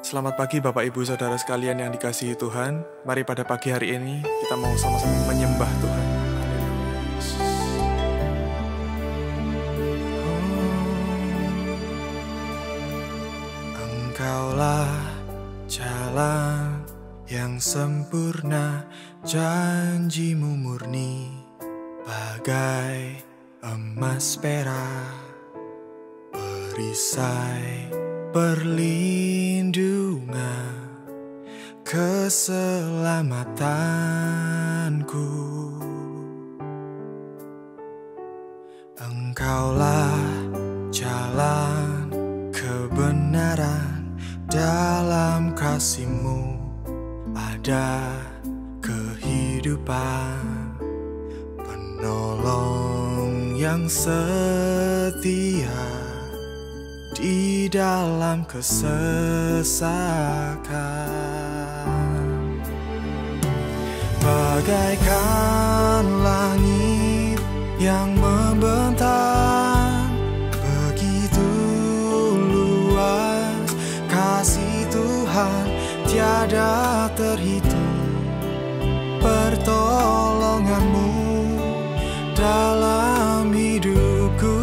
Selamat pagi Bapak Ibu Saudara sekalian yang dikasihi Tuhan. Mari pada pagi hari ini kita mau sama-sama menyembah Tuhan. Engkaulah jalan yang sempurna, janjimu murni, bagai emas perak, perisai perlindungan, keselamatanku. Engkaulah jalan kebenaran, dalam kasih-Mu ada kehidupan, penolong yang setia di dalam kesesakan. Bagaikan langit yang membentang, begitu luas kasih Tuhan, tiada terhitung. Pertolongan-Mu dalam hidupku,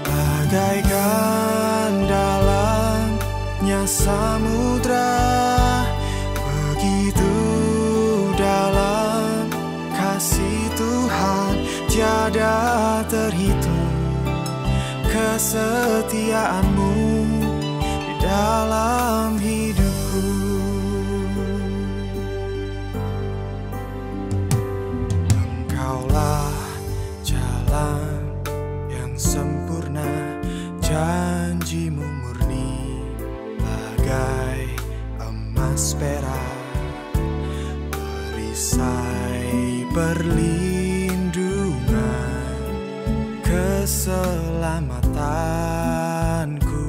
bagaikan dalamnya samudra, begitu dalam kasih Tuhan, tiada terhitung. Kesetiaan-Mu di dalam hidupku. Engkaulah jalan yang sempurna, janji-Mu murni, bagai emas perak, perisai perlindungan, keselamatanku.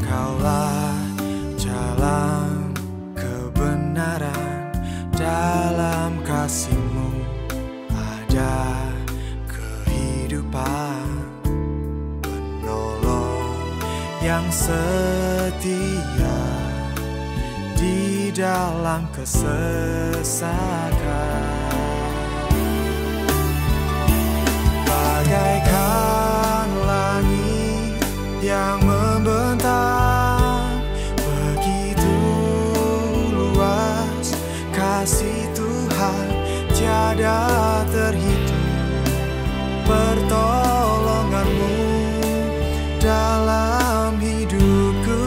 Engkaulah jalan kebenaran, dalam kasih-Mu ada kehidupan, penolong yang setia di dalam kesesakan. Bagaikan langit yang membentang, begitu luas kasih Tuhan, tiada terhitung. Pertolongan-Mu dalam hidupku,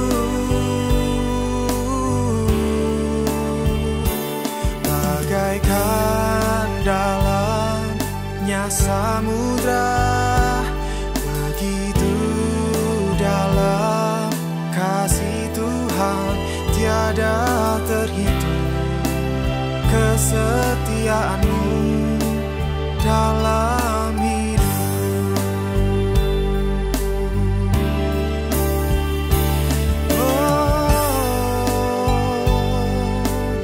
bagaikan dalamnya samudra, begitu dalam kasih Tuhan, tiada terhitung. Kesetiaan-Mu dalam hidup.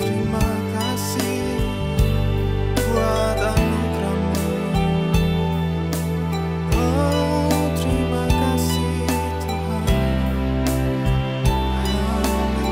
Terima kasih buat anugerah-Mu. Terima kasih Tuhan. Haleluya.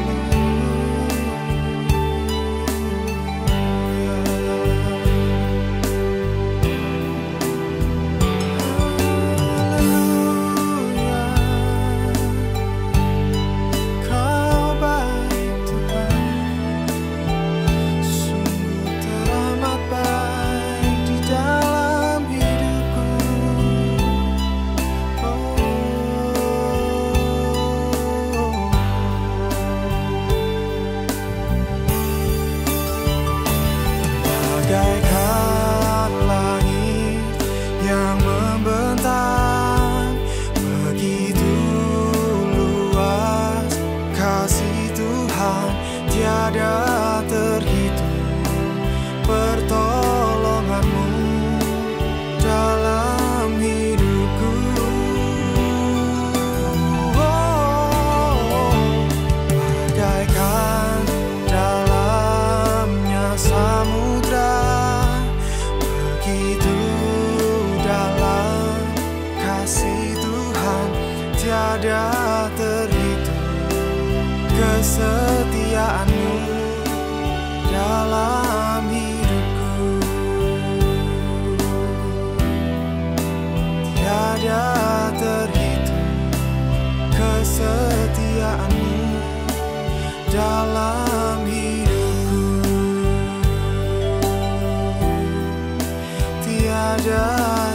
ada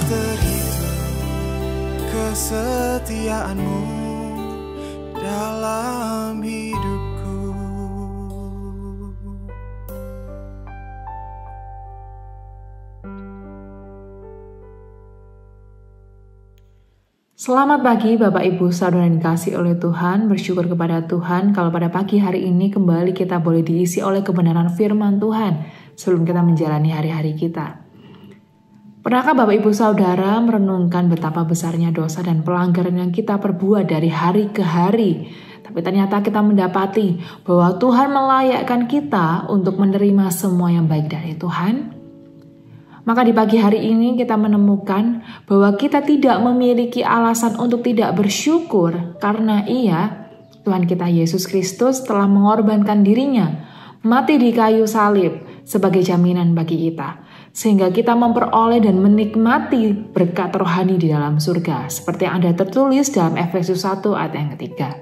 terhitung kesetiaanmu dalam hidupku. Selamat pagi Bapak Ibu Saudara yang dikasihi oleh Tuhan. Bersyukur kepada Tuhan kalau pada pagi hari ini kembali kita boleh diisi oleh kebenaran firman Tuhan sebelum kita menjalani hari-hari kita. Pernahkah Bapak Ibu Saudara merenungkan betapa besarnya dosa dan pelanggaran yang kita perbuat dari hari ke hari? Tapi ternyata kita mendapati bahwa Tuhan melayakkan kita untuk menerima semua yang baik dari Tuhan. Maka di pagi hari ini kita menemukan bahwa kita tidak memiliki alasan untuk tidak bersyukur karena Tuhan kita Yesus Kristus telah mengorbankan dirinya, mati di kayu salib sebagai jaminan bagi kita. Sehingga kita memperoleh dan menikmati berkat rohani di dalam surga. Seperti yang ada tertulis dalam Efesus 1 ayat yang ketiga.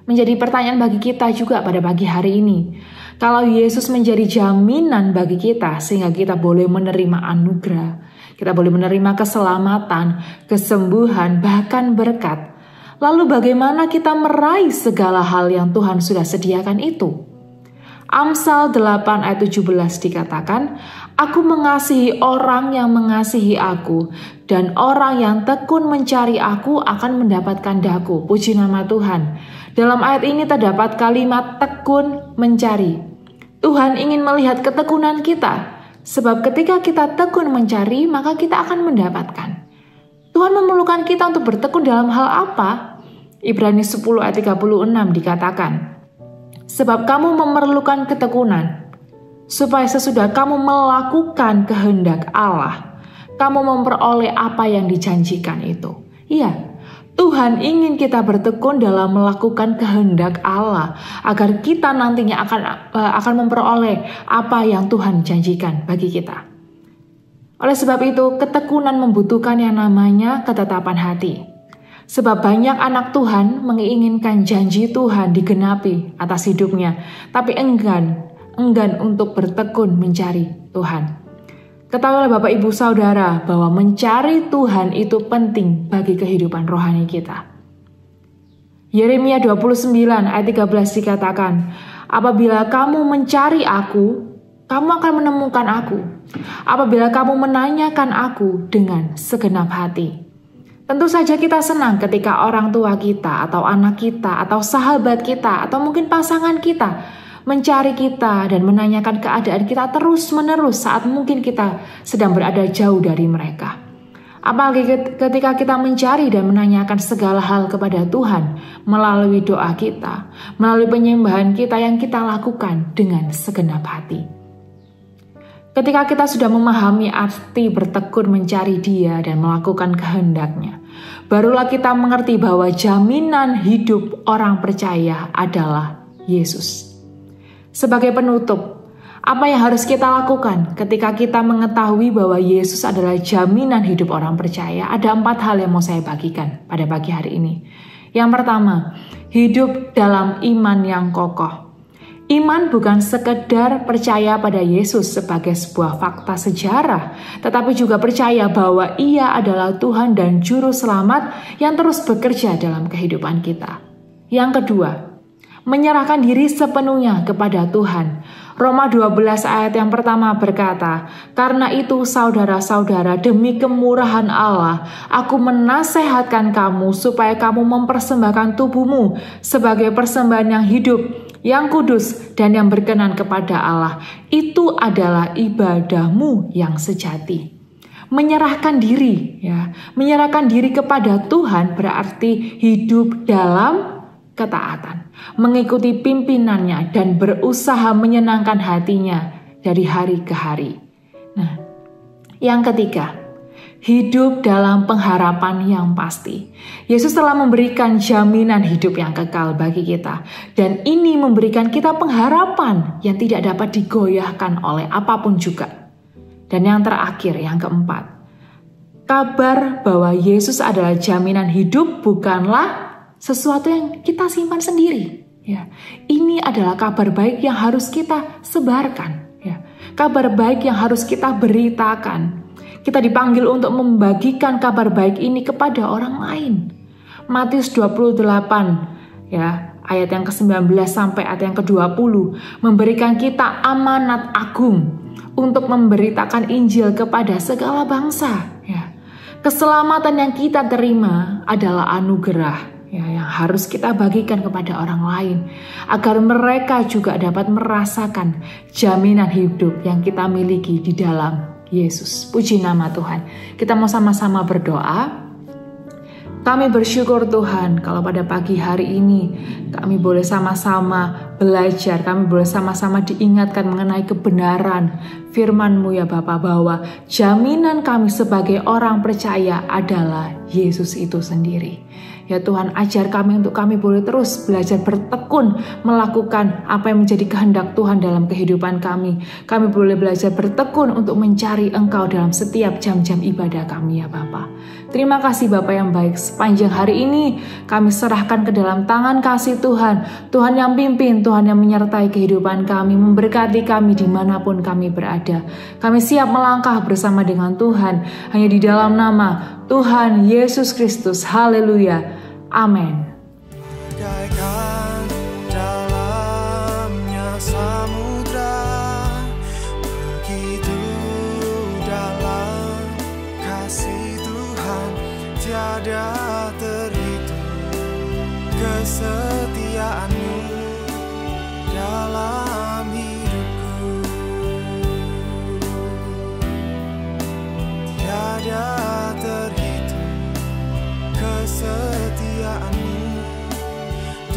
Menjadi pertanyaan bagi kita juga pada pagi hari ini. Kalau Yesus menjadi jaminan bagi kita sehingga kita boleh menerima anugerah, kita boleh menerima keselamatan, kesembuhan, bahkan berkat. Lalu bagaimana kita meraih segala hal yang Tuhan sudah sediakan itu? Amsal 8 ayat 17 dikatakan, "Aku mengasihi orang yang mengasihi aku, dan orang yang tekun mencari aku akan mendapatkan daku." Puji nama Tuhan. Dalam ayat ini terdapat kalimat tekun mencari. Tuhan ingin melihat ketekunan kita, sebab ketika kita tekun mencari, maka kita akan mendapatkan. Tuhan memerlukan kita untuk bertekun dalam hal apa? Ibrani 10 ayat 36 dikatakan, "Sebab kamu memerlukan ketekunan, supaya sesudah kamu melakukan kehendak Allah, kamu memperoleh apa yang dijanjikan itu." Iya, Tuhan ingin kita bertekun dalam melakukan kehendak Allah, agar kita nantinya akan memperoleh apa yang Tuhan janjikan bagi kita. Oleh sebab itu, ketekunan membutuhkan yang namanya ketetapan hati. Sebab banyak anak Tuhan menginginkan janji Tuhan digenapi atas hidupnya, tapi enggan untuk bertekun mencari Tuhan. Ketahuilah Bapak Ibu Saudara bahwa mencari Tuhan itu penting bagi kehidupan rohani kita. Yeremia 29 ayat 13 dikatakan, "Apabila kamu mencari aku, kamu akan menemukan aku. Apabila kamu menanyakan aku dengan segenap hati." Tentu saja kita senang ketika orang tua kita atau anak kita atau sahabat kita atau mungkin pasangan kita mencari kita dan menanyakan keadaan kita terus-menerus saat mungkin kita sedang berada jauh dari mereka. Apalagi ketika kita mencari dan menanyakan segala hal kepada Tuhan melalui doa kita, melalui penyembahan kita yang kita lakukan dengan segenap hati. Ketika kita sudah memahami arti bertekun mencari Dia dan melakukan kehendaknya, barulah kita mengerti bahwa jaminan hidup orang percaya adalah Yesus. Sebagai penutup, apa yang harus kita lakukan ketika kita mengetahui bahwa Yesus adalah jaminan hidup orang percaya? Ada 4 hal yang mau saya bagikan pada pagi hari ini. Yang pertama, hidup dalam iman yang kokoh. Iman bukan sekedar percaya pada Yesus sebagai sebuah fakta sejarah, tetapi juga percaya bahwa Ia adalah Tuhan dan Juru Selamat yang terus bekerja dalam kehidupan kita. Yang kedua, menyerahkan diri sepenuhnya kepada Tuhan. Roma 12 ayat yang pertama berkata, "Karena itu saudara-saudara, demi kemurahan Allah, aku menasehatkan kamu supaya kamu mempersembahkan tubuhmu sebagai persembahan yang hidup, yang kudus, dan yang berkenan kepada Allah. Itu adalah ibadahmu yang sejati." Menyerahkan diri, menyerahkan diri kepada Tuhan berarti hidup dalam ketaatan, mengikuti pimpinannya dan berusaha menyenangkan hatinya dari hari ke hari. Nah, yang ketiga, hidup dalam pengharapan yang pasti. Yesus telah memberikan jaminan hidup yang kekal bagi kita, dan ini memberikan kita pengharapan yang tidak dapat digoyahkan oleh apapun juga. Dan yang terakhir, yang keempat, kabar bahwa Yesus adalah jaminan hidup bukanlah sesuatu yang kita simpan sendiri. Ini adalah kabar baik yang harus kita sebarkan. Kabar baik yang harus kita beritakan. Kita dipanggil untuk membagikan kabar baik ini kepada orang lain. Matius 28 ya, ayat yang ke-19 sampai ayat yang ke-20 memberikan kita amanat agung untuk memberitakan Injil kepada segala bangsa ya. Keselamatan yang kita terima adalah anugerah ya, yang harus kita bagikan kepada orang lain agar mereka juga dapat merasakan jaminan hidup yang kita miliki di dalam Yesus. Puji nama Tuhan. Kita mau sama-sama berdoa. Kami bersyukur Tuhan kalau pada pagi hari ini kami boleh sama-sama belajar, kami boleh sama-sama diingatkan mengenai kebenaran firman-Mu ya Bapa, bahwa jaminan kami sebagai orang percaya adalah Yesus itu sendiri. Ya Tuhan, ajar kami untuk kami boleh terus belajar bertekun melakukan apa yang menjadi kehendak Tuhan dalam kehidupan kami. Kami boleh belajar bertekun untuk mencari Engkau dalam setiap jam-jam ibadah kami ya Bapa. Terima kasih Bapa yang baik, sepanjang hari ini kami serahkan ke dalam tangan kasih Tuhan. Tuhan yang pimpin, Tuhan yang menyertai kehidupan kami, memberkati kami dimanapun kami berada. Kami siap melangkah bersama dengan Tuhan, hanya di dalam nama Tuhan Yesus Kristus. Haleluya. Amin. Bagaikan dalamnya samudra, begitu dalam kasih Tuhan tiada terhitung. Kesetiaan-Mu dalam hidupku tiada terhitung. Kesetiaan-Mu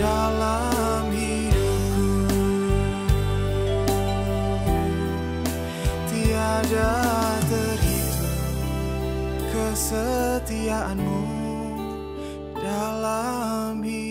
dalam hidupku tiada terhitung. Kesetiaan-Mu dalam hidupku.